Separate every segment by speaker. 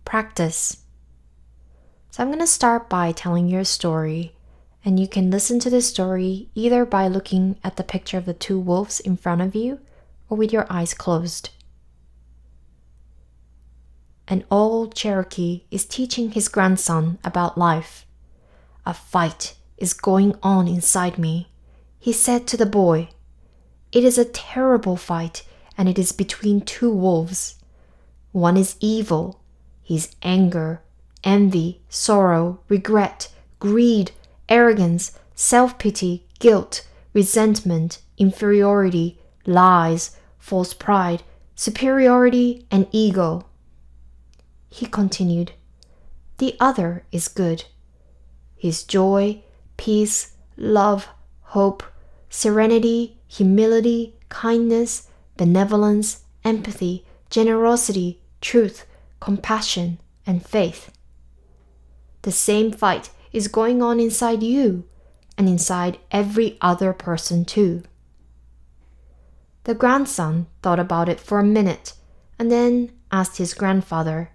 Speaker 1: practice. So I'm going to start by telling you a story, and you can listen to this story either by looking at the picture of the two wolves in front of you or with your eyes closed. An old Cherokee is teaching his grandson about life. "A fight is going on inside me," he said to the boy. "It is a terrible fight, and it is between two wolves. One is evil. His anger, envy, sorrow, regret, greed, arrogance, self-pity, guilt, resentment, inferiority, lies, false pride, superiority, and ego." He continued, "The other is good. His joy, peace, love, hope, serenity, humility, kindness, benevolence, empathy, generosity, truth, compassion, and faith. The same fight is going on inside you and inside every other person too." The grandson thought about it for a minute and then asked his grandfather,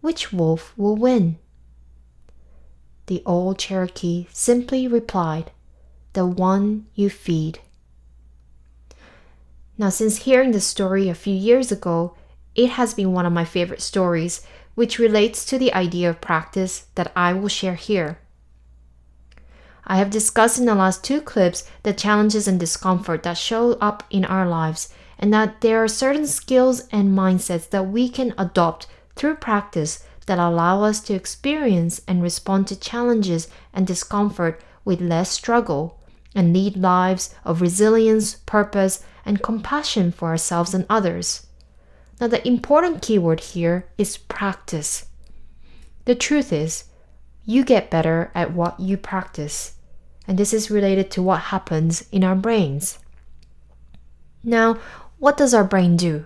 Speaker 1: "Which wolf will win?" The old Cherokee simply replied, "The one you feed." Now, since hearing this story a few years ago, it has been one of my favorite stories, which relates to the idea of practice that I will share here. I have discussed in the last two clips the challenges and discomfort that show up in our lives, and that there are certain skills and mindsets that we can adopt through practice that allow us to experience and respond to challenges and discomfort with less struggle and lead lives of resilience, purpose, and compassion for ourselves and others. Now, the important keyword here is practice. The truth is, you get better at what you practice, and this is related to what happens in our brains. Now, what does our brain do?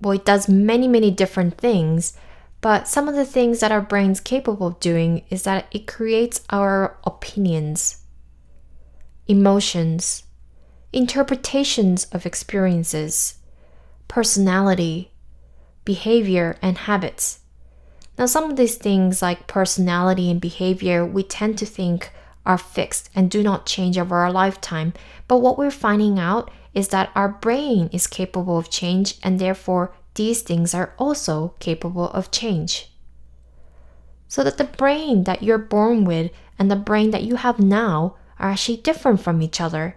Speaker 1: Well, it does many different things, but some of the things that our brain's capable of doing is that it creates our opinions, emotions, interpretations of experiences, personality, behavior, and habits. Now, some of these things like personality and behavior, we tend to think are fixed and do not change over our lifetime. But what we're finding out is that our brain is capable of change, and therefore these things are also capable of change. So that the brain that you're born with and the brain that you have now are actually different from each other.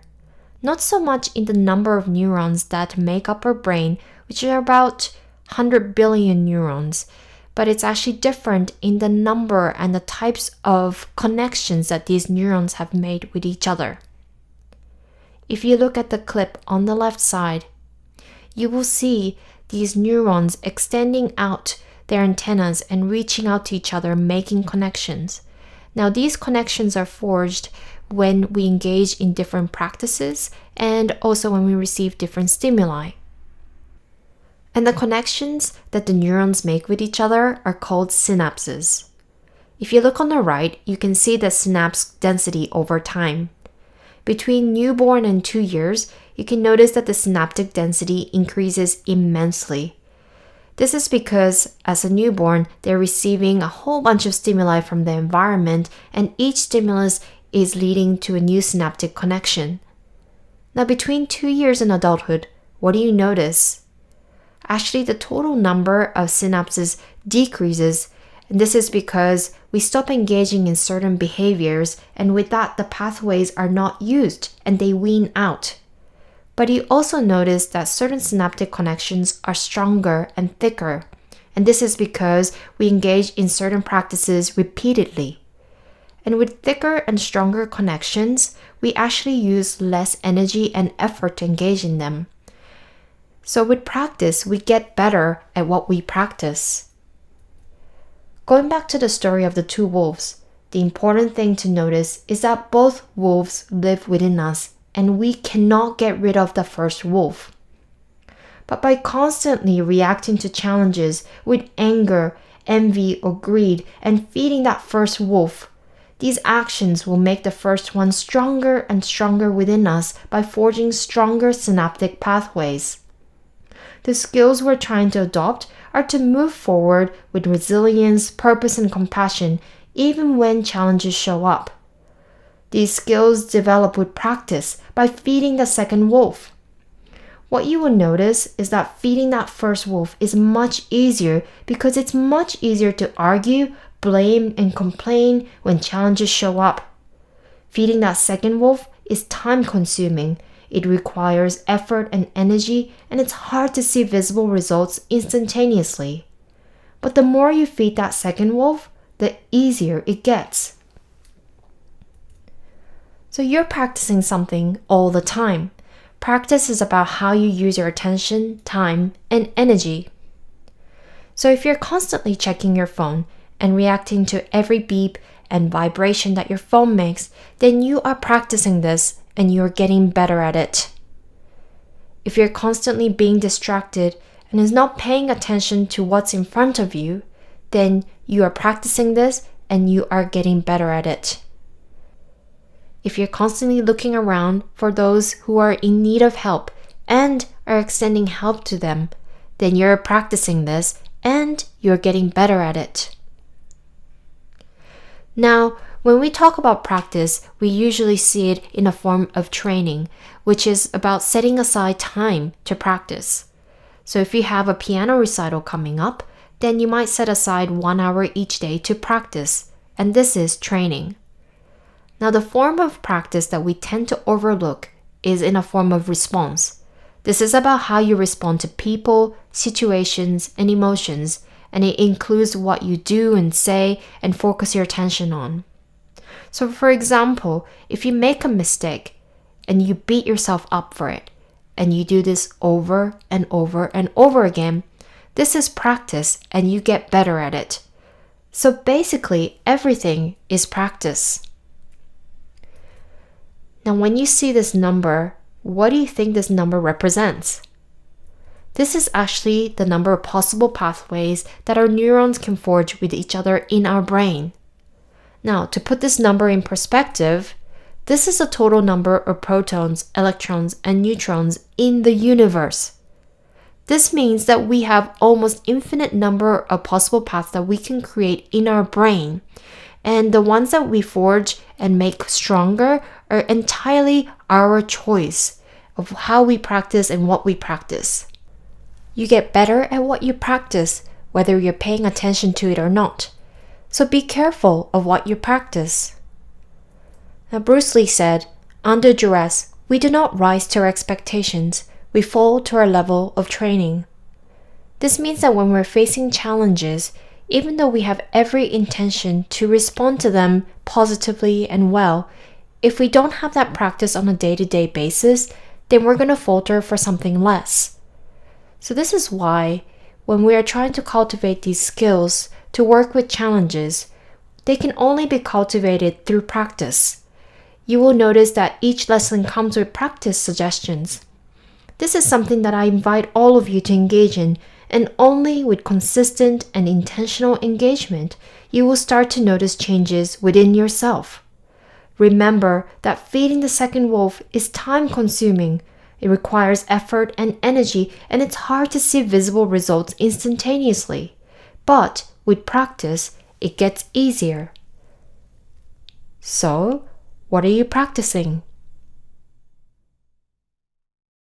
Speaker 1: Not so much in the number of neurons that make up our brain, which are about 100 billion neurons, but it's actually different in the number and the types of connections that these neurons have made with each other. If you look at the clip on the left side, you will see these neurons extending out their antennas and reaching out to each other, making connections. Now, these connections are forged when we engage in different practices and also when we receive different stimuli. And the connections that the neurons make with each other are called synapses. If you look on the right, you can see the synapse density over time. Between newborn and 2 years, you can notice that the synaptic density increases immensely. This is because as a newborn, they're receiving a whole bunch of stimuli from the environment, and each stimulus is leading to a new synaptic connection. Now, between 2 years and adulthood, what do you notice? Actually, the total number of synapses decreases, and this is because we stop engaging in certain behaviors, and with that, the pathways are not used and they wean out. But you also notice that certain synaptic connections are stronger and thicker, and this is because we engage in certain practices repeatedly. And with thicker and stronger connections, we actually use less energy and effort to engage in them. So with practice, we get better at what we practice. Going back to the story of the two wolves, the important thing to notice is that both wolves live within us, and we cannot get rid of the first wolf. But by constantly reacting to challenges with anger, envy, or greed, and feeding that first wolf, these actions will make the first one stronger and stronger within us by forging stronger synaptic pathways. the skills we're trying to adopt are to move forward with resilience, purpose, and compassion, even when challenges show up. These skills develop with practice by feeding the second wolf. What you will notice is that feeding that first wolf is much easier because it's much easier to argue, blame, and complain when challenges show up. Feeding that second wolf is time-consuming. It requires effort and energy, and it's hard to see visible results instantaneously. But the more you feed that second wolf, the easier it gets. So you're practicing something all the time. Practice is about how you use your attention, time, and energy. So if you're constantly checking your phone and reacting to every beep and vibration that your phone makes, then you are practicing this and you're getting better at it. If you're constantly being distracted and is not paying attention to what's in front of you, then you are practicing this and you are getting better at it. If you're constantly looking around for those who are in need of help and are extending help to them, then you're practicing this and you're getting better at it. Now, when we talk about practice, we usually see it in a form of training, which is about setting aside time to practice. So if you have a piano recital coming up, then you might set aside 1 hour each day to practice, and this is training. Now, the form of practice that we tend to overlook is in a form of response. This is about how you respond to people, situations, and emotions, and it includes what you do and say and focus your attention on. So, for example, if you make a mistake and you beat yourself up for it, and you do this over and over and over again, this is practice and you get better at it. So basically, everything is practice. Now, when you see this number, what do you think this number represents? This is actually the number of possible pathways that our neurons can forge with each other in our brain. Now, to put this number in perspective, this is the total number of protons, electrons, and neutrons in the universe. This means that we have almost infinite number of possible paths that we can create in our brain. And the ones that we forge and make stronger are entirely our choice of how we practice and what we practice. You get better at what you practice, whether you're paying attention to it or not. So be careful of what you practice. Now, Bruce Lee said, "Under duress, we do not rise to our expectations, we fall to our level of training." This means that when we're facing challenges, even though we have every intention to respond to them positively and well, if we don't have that practice on a day-to-day basis, then we're going to falter for something less. So this is why, when we are trying to cultivate these skills to work with challenges, they can only be cultivated through practice. You will notice that each lesson comes with practice suggestions. This is something that I invite all of you to engage in, and only with consistent and intentional engagement, you will start to notice changes within yourself. Remember that feeding the second wolf is time-consuming. It requires effort and energy, and it's hard to see visible results instantaneously. But with practice, it gets easier. So, what are you practicing?